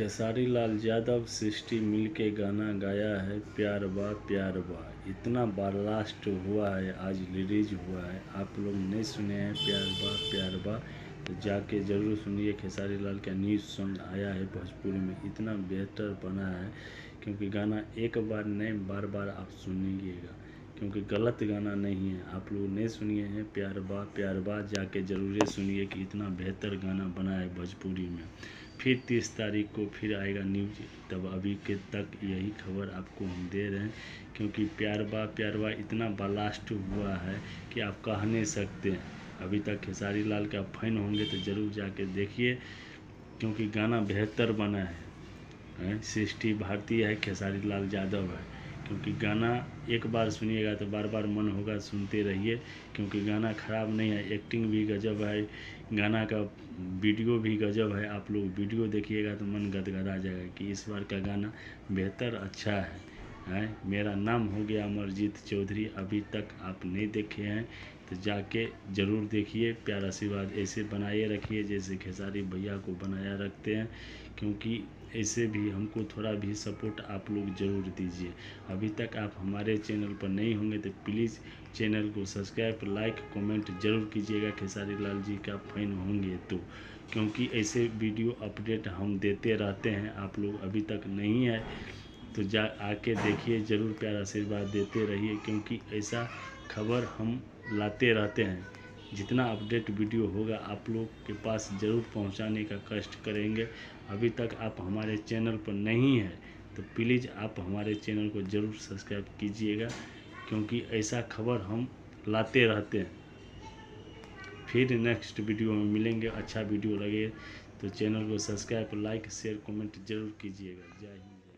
खेसारी लाल यादव सृष्टि मिलके गाना गाया है प्यार बा। इतना ब्लास्ट हुआ है, आज रिलीज हुआ है। आप लोग नहीं सुने हैं प्यार बा तो जाके ज़रूर सुनिए। खेसारी लाल का न्यू सॉन्ग आया है भोजपुरी में, इतना बेहतर बना है क्योंकि गाना एक बार नहीं बार बार आप सुनिएगा क्योंकि गलत गाना नहीं है। आप लोग नहीं सुनिए हैं प्यार बा जाके ज़रूर सुनिए कि इतना बेहतर गाना बना है भोजपुरी में। फिर 30 तारीख को फिर आएगा न्यूज, तब अभी के तक यही खबर आपको हम दे रहे हैं क्योंकि प्यार बा इतना ब्लास्ट हुआ है कि आप कह नहीं सकते। अभी तक खेसारी लाल का फैन होंगे तो ज़रूर जाके देखिए क्योंकि गाना बेहतर बना है। सृष्टि भारती है, खेसारी लाल यादव है। क्योंकि गाना एक बार सुनिएगा तो बार बार मन होगा सुनते रहिए क्योंकि गाना ख़राब नहीं है, एक्टिंग भी गजब है, गाना का वीडियो भी गजब है। आप लोग वीडियो देखिएगा तो मन गदगदा जाएगा कि इस बार का गाना बेहतर अच्छा है। मेरा नाम हो गया अमरजीत चौधरी, अभी तक आप नहीं देखे हैं तो जाके ज़रूर देखिए। प्यार आशीर्वाद ऐसे बनाए रखिए जैसे खेसारी भैया को बनाया रखते हैं क्योंकि ऐसे भी हमको थोड़ा भी सपोर्ट आप लोग ज़रूर दीजिए। अभी तक आप हमारे चैनल पर नहीं होंगे तो प्लीज़ चैनल को सब्सक्राइब लाइक कमेंट ज़रूर कीजिएगा खेसारी लाल जी का फैन होंगे तो, क्योंकि ऐसे वीडियो अपडेट हम देते रहते हैं। आप लोग अभी तक नहीं है तो आके देखिए ज़रूर, प्यार आशीर्वाद देते रहिए क्योंकि ऐसा खबर हम लाते रहते हैं। जितना अपडेट वीडियो होगा आप लोग के पास ज़रूर पहुंचाने का कष्ट करेंगे। अभी तक आप हमारे चैनल पर नहीं है तो प्लीज़ आप हमारे चैनल को ज़रूर सब्सक्राइब कीजिएगा क्योंकि ऐसा खबर हम लाते रहते हैं। फिर नेक्स्ट वीडियो में मिलेंगे। अच्छा वीडियो लगे तो चैनल को सब्सक्राइब लाइक शेयर कमेंट ज़रूर कीजिएगा। जय हिंद।